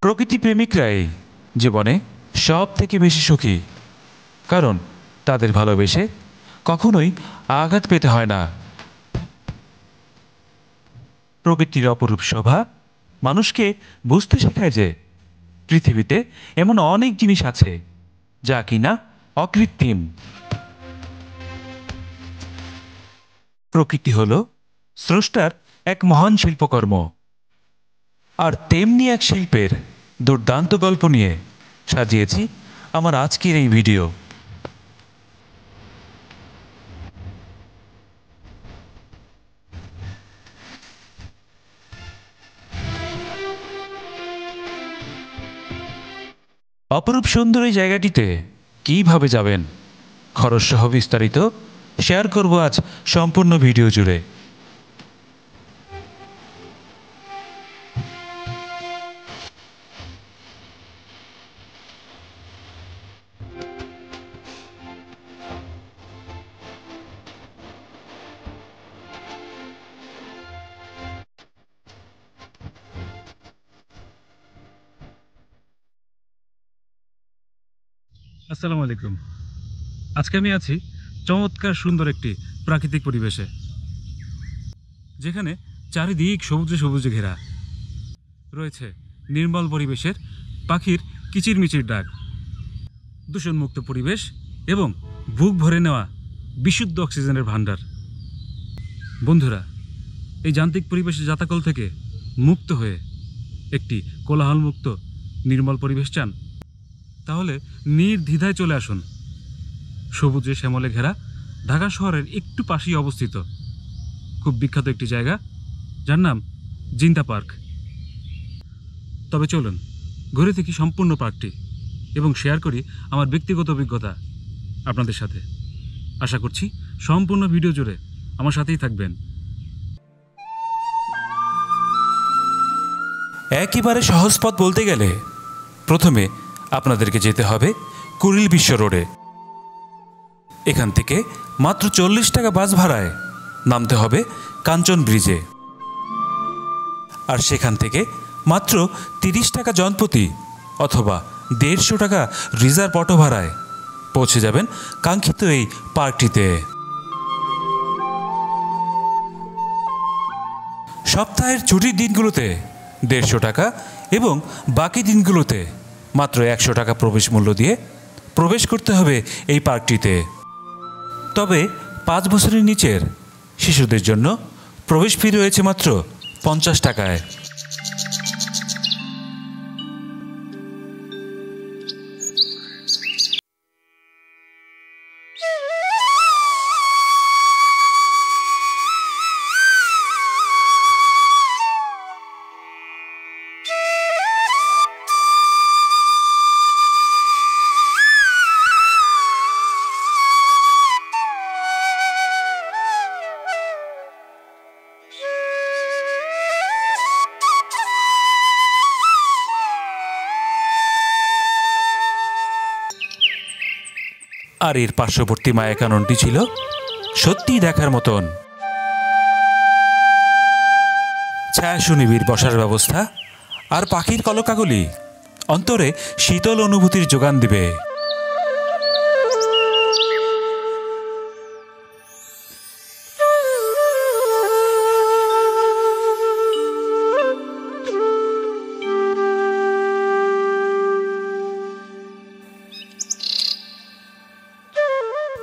প্রকৃতি প্রেমিকরাই জীবনে সব থেকে বেশি সুখী, কারণ তাদের ভালোবেসে কখনোই আঘাত পেতে হয় না। প্রকৃতির অপরূপ শোভা মানুষকে বুঝতে শেখায় যে পৃথিবীতে এমন অনেক জিনিস আছে যা কিনা অকৃত্রিম। প্রকৃতি হলো স্রষ্টার এক মহান শিল্পকর্ম, আর তেমনি এক শিল্পের দুর্দান্ত গল্প নিয়ে সাজিয়েছি আমার আজকের এই ভিডিও। অপরূপ সুন্দর এই জায়গাটিতে কিভাবে যাবেন, খরচসহ বিস্তারিত শেয়ার করব আজ সম্পূর্ণ ভিডিও জুড়ে। আসসালামু আলাইকুম। আজকে আমি আছি চমৎকার সুন্দর একটি প্রাকৃতিক পরিবেশে, যেখানে চারিদিক সবুজে সবুজে ঘেরা রয়েছে নির্মল পরিবেশের পাখির কিচিরমিচির ডাক, দূষণমুক্ত পরিবেশ এবং বুক ভরে নেওয়া বিশুদ্ধ অক্সিজেনের ভাণ্ডার। বন্ধুরা, এই যান্ত্রিক পরিবেশের জাতাকল থেকে মুক্ত হয়ে একটি কোলাহলমুক্ত নির্মল পরিবেশ চান? তাহলে নির্দ্বিধায় চলে আসুন সবুজে শ্যামলে ঘেরা ঢাকা শহরের একটু পাশেই অবস্থিত খুব বিখ্যাত একটি জায়গা, যার নাম জিন্তা পার্ক। তবে চলুন ঘুরে দেখি সম্পূর্ণ পার্কটি এবং শেয়ার করি আমার ব্যক্তিগত অভিজ্ঞতা আপনাদের সাথে। আশা করছি সম্পূর্ণ ভিডিও জুড়ে আমার সাথেই থাকবেন। একেবারে সহজ পথ বলতে গেলে প্রথমে আপনাদেরকে যেতে হবে কুড়িল বিশ্ব রোডে। এখান থেকে মাত্র 40 টাকা বাস ভাড়ায় নামতে হবে কাঞ্চন ব্রিজে, আর সেখান থেকে মাত্র 30 টাকা জনপ্রতি অথবা 150 টাকা রিজার্ভ অটো ভাড়ায় পৌঁছে যাবেন কাঙ্ক্ষিত এই পার্কটিতে। সপ্তাহের ছুটির দিনগুলোতে 150 টাকা এবং বাকি দিনগুলোতে মাত্র 100 টাকা প্রবেশ মূল্য দিয়ে প্রবেশ করতে হবে এই পার্কটিতে। তবে 5 বছরের নিচের শিশুদের জন্য প্রবেশ ফি রয়েছে মাত্র 50 টাকায়। আর এর পার্শ্ববর্তী মায়াকাননটি ছিল সত্যিই দেখার মতন। ছায়া সুনিবিড় বসার ব্যবস্থা আর পাখির কলকাকলি অন্তরে শীতল অনুভূতির যোগান দিবে।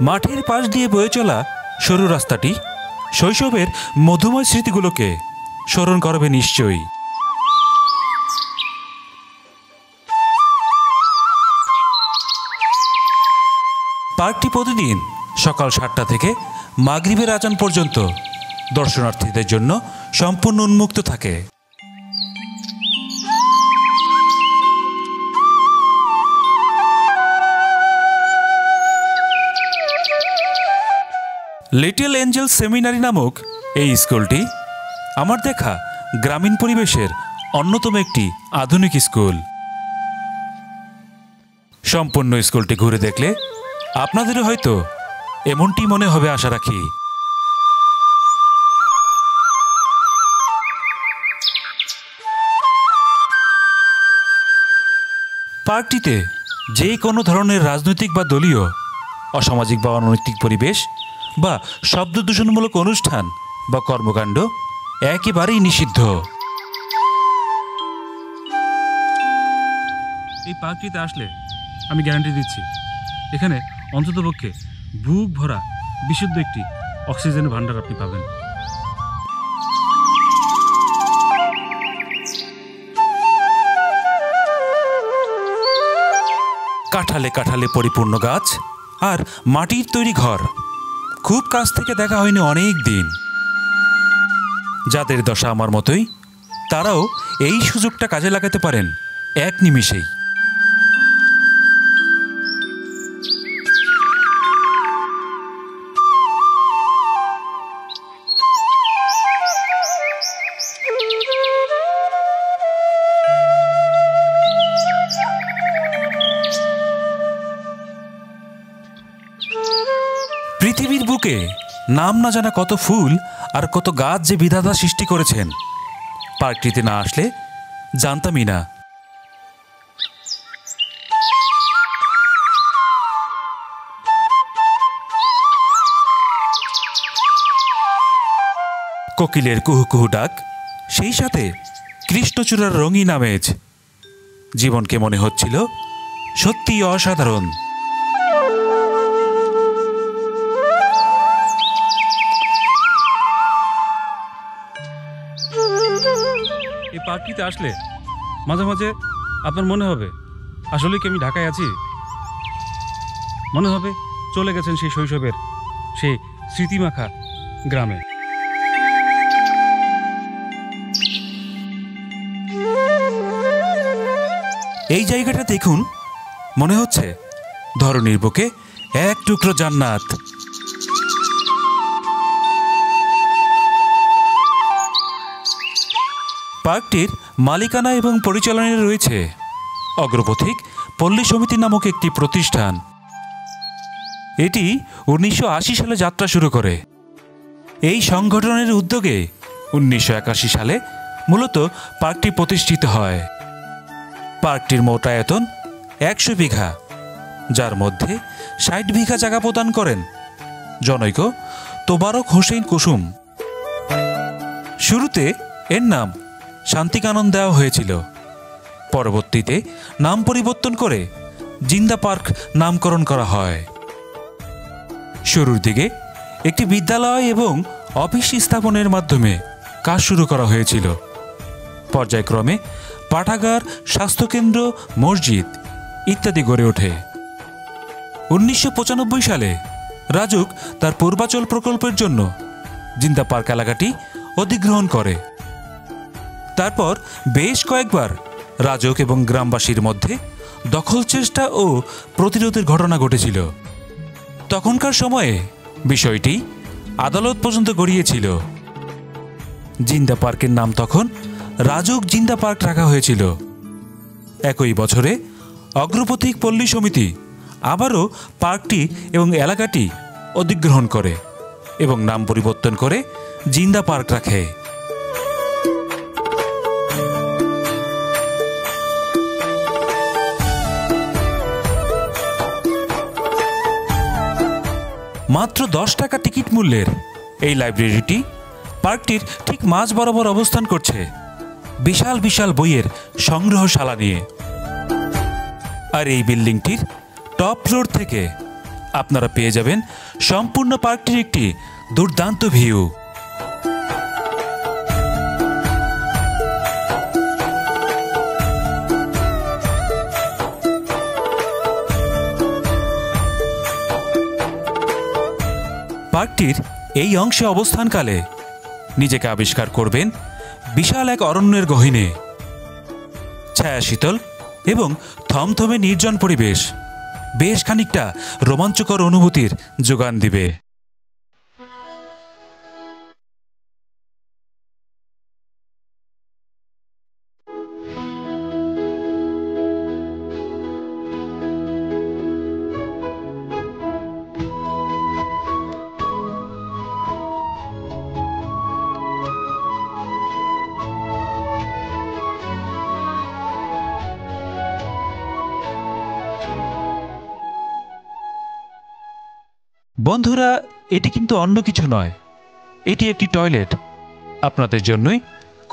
মাঠের পাশ দিয়ে বয়ে চলা সরু রাস্তাটি শৈশবের মধুময় স্মৃতিগুলোকে স্মরণ করবে নিশ্চয়ই। পার্কটি প্রতিদিন সকাল 7টা থেকে মাগরিবের আজান পর্যন্ত দর্শনার্থীদের জন্য সম্পূর্ণ উন্মুক্ত থাকে। লিটল এঞ্জেল সেমিনারি নামক এই স্কুলটি আমার দেখা গ্রামীণ পরিবেশের অন্যতম একটি আধুনিক স্কুল। সম্পূর্ণ স্কুলটি ঘুরে দেখলে আপনাদেরও হয়তো এমনটি মনে হবে আশা রাখি। পার্কটিতে যে কোনো ধরনের রাজনৈতিক বা দলীয়, অসামাজিক বা অনৈতিক পরিবেশ বা শব্দ দূষণমূলক অনুষ্ঠান বা কর্মকাণ্ড একেবারেই নিষিদ্ধ। এই পার্কটিতে আসলে আমি গ্যারান্টি দিচ্ছি, এখানে অন্ততপক্ষে বুক ভরা বিশুদ্ধ একটি অক্সিজেনের ভাণ্ডার আপনি পাবেন। কাঁঠালে কাঁঠালে পরিপূর্ণ গাছ আর মাটির তৈরি ঘর, খুব কাছ থেকে দেখা হয়নি অনেক দিন। যাদের দশা আমার মতোই, তারাও এই সুযোগটা কাজে লাগাতে পারেন এক নিমিষেই। পৃথিবীর বুকে নাম না জানা কত ফুল আর কত গাছ যে বিধাতা সৃষ্টি করেছেন, পার্কটিতে না আসলে জানতামই না। কোকিলের কুহু কুহু ডাক, সেই সাথে কৃষ্ণচূড়ার রঙিন আমেজ, জীবনকে মনে হচ্ছিল সত্যি অসাধারণ। এই পার্কটিতে আসলে মাঝে মাঝে আপনার মনে হবে আসলে কি আমি ঢাকায় আছি, মনে হবে চলে গেছেন সেই শৈশবের সেই স্মৃতিমাখা গ্রামে। এই জায়গাটা দেখুন, মনে হচ্ছে ধরনীর বুকে এক টুকরো জান্নাত। পার্কটির মালিকানা এবং পরিচালনায় রয়েছে অগ্রপথিক পল্লী সমিতি নামক একটি প্রতিষ্ঠান। এটি 1980 সালে যাত্রা শুরু করে। এই সংগঠনের উদ্যোগে 1981 সালে মূলত পার্কটি প্রতিষ্ঠিত হয়। পার্কটির মোট আয়তন 100 বিঘা, যার মধ্যে 60 বিঘা জায়গা প্রদান করেন জনৈক তোবারক হোসেন কুসুম। শুরুতে এর নাম শান্তিকানন দেওয়া হয়েছিল, পরবর্তীতে নাম পরিবর্তন করে জিন্দা পার্ক নামকরণ করা হয়। শুরুর দিকে একটি বিদ্যালয় এবং অফিস স্থাপনের মাধ্যমে কাজ শুরু করা হয়েছিল। পর্যায়ক্রমে পাঠাগার, স্বাস্থ্যকেন্দ্র, মসজিদ ইত্যাদি গড়ে ওঠে। 1995 সালে রাজুক তার পূর্বাচল প্রকল্পের জন্য জিন্দা পার্ক এলাকাটি অধিগ্রহণ করে। তারপর বেশ কয়েকবার রাজক এবং গ্রামবাসীর মধ্যে দখল চেষ্টা ও প্রতিরোধের ঘটনা ঘটেছিল। তখনকার সময়ে বিষয়টি আদালত পর্যন্ত গড়িয়েছিল। জিন্দা পার্কের নাম তখন রাজক জিন্দা পার্ক রাখা হয়েছিল। একই বছরে অগ্রপথিক পল্লী সমিতি আবারও পার্কটি এবং এলাকাটি অধিগ্রহণ করে এবং নাম পরিবর্তন করে জিন্দা পার্ক রাখে। মাত্র 10 টাকা টিকিট মূল্যের এই লাইব্রেরিটি পার্কটির ঠিক মাঝ বরাবর অবস্থান করছে, বিশাল বিশাল বইয়ের সংগ্রহশালা নিয়ে। আর এই বিল্ডিংটির টপ ফ্লোর থেকে আপনারা পেয়ে যাবেন সম্পূর্ণ পার্কটির একটি দুর্দান্ত ভিউ। পার্কটির এই অংশে অবস্থানকালে নিজেকে আবিষ্কার করবেন বিশাল এক অরণ্যের গহীনে। ছায়া শীতল এবং থমথমে নির্জন পরিবেশ বেশ খানিকটা রোমাঞ্চকর অনুভূতির যোগান দিবে। বন্ধুরা, এটি কিন্তু অন্য কিছু নয়, এটি একটি টয়লেট। আপনাদের জন্যই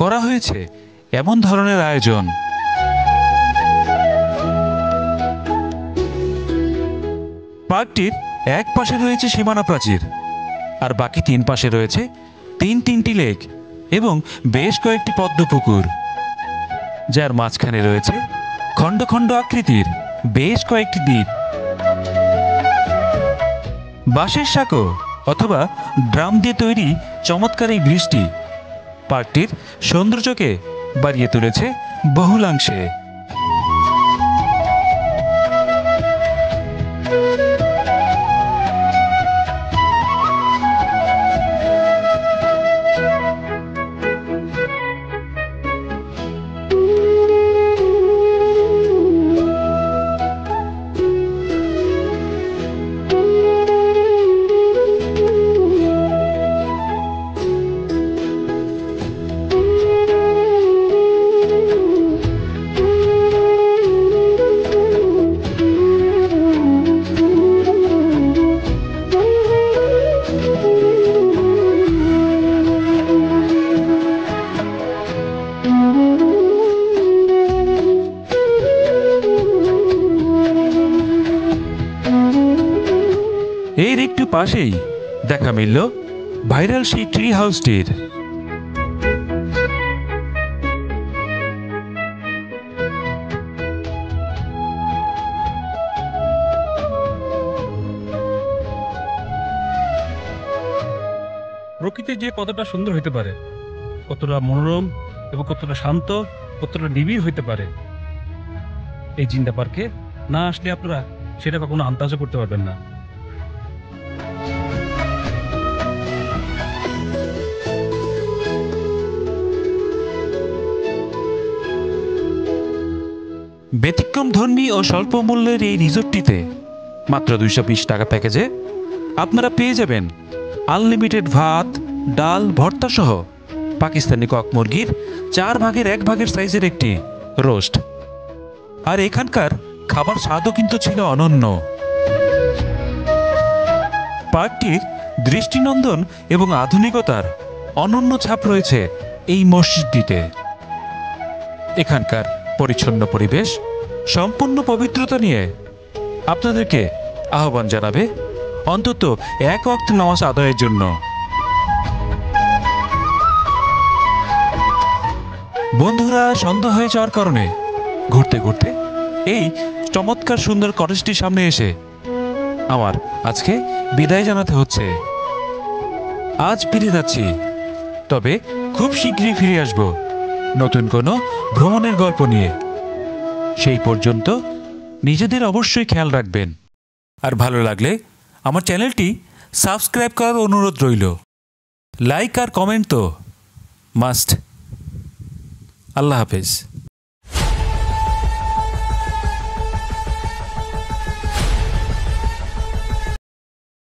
করা হয়েছে এমন ধরনের আয়োজন। পার্কটির এক পাশে রয়েছে সীমানা প্রাচীর, আর বাকি 3 পাশে রয়েছে তিনটি লেক এবং বেশ কয়েকটি পদ্মপুকুর, যার মাঝখানে রয়েছে খণ্ড খণ্ড আকৃতির বেশ কয়েকটি দ্বীপ। বাঁশের সাঁকো অথবা ড্রাম দিয়ে তৈরি চমৎকার এই ব্রিজটি পার্কটির সৌন্দর্যকে বাড়িয়ে তুলেছে বহুলাংশে। এর একটু পাশেই দেখা মিলল ভাইরাল সেই ট্রি হাউসটির। প্রকৃতি যে কতটা সুন্দর হইতে পারে, কতটা মনোরম এবং কতটা শান্ত, কতটা নিবিড় হইতে পারে, এই জিন্দা পার্কে না আসলে আপনারা সেটা কখনো আন্দাজও করতে পারবেন না। ব্যতিক্রম ধর্মী ও স্বল্প মূল্যের এই রিসোর্টটিতে মাত্র 220 টাকা প্যাকেজে আপনারা পেয়ে যাবেন আনলিমিটেড ভাত, ডাল, ভর্তা সহ পাকিস্তানি কক মুরগির 4 ভাগের 1 ভাগের সাইজের একটি রোস্ট। আর এখানকার খাবার স্বাদও কিন্তু ছিল অনন্য। পার্কটির দৃষ্টিনন্দন এবং আধুনিকতার অনন্য ছাপ রয়েছে এই মসজিদটিতে। এখানকার পরিচ্ছন্ন পরিবেশ, সম্পূর্ণ পবিত্রতা নিয়ে আপনাদেরকে আহ্বান জানাবে অন্তত 1 ওয়াক্ত নামাজ আদায়ের জন্য। বন্ধুরা, সন্ধ্যা হয়ে যাওয়ার কারণে ঘুরতে ঘুরতে এই চমৎকার সুন্দর কটেজটির সামনে এসে আমার আজকে বিদায় জানাতে হচ্ছে। আজ ফিরে যাচ্ছি, তবে খুব শীঘ্রই ফিরে আসব নতুন কোনো ভ্রমণের গল্প নিয়ে। সেই পর্যন্ত নিজেদের অবশ্যই খেয়াল রাখবেন, আর ভালো লাগলে আমার চ্যানেলটি সাবস্ক্রাইব করার অনুরোধ রইল। লাইক আর কমেন্ট তো মাস্ট। আল্লাহ হাফেজ।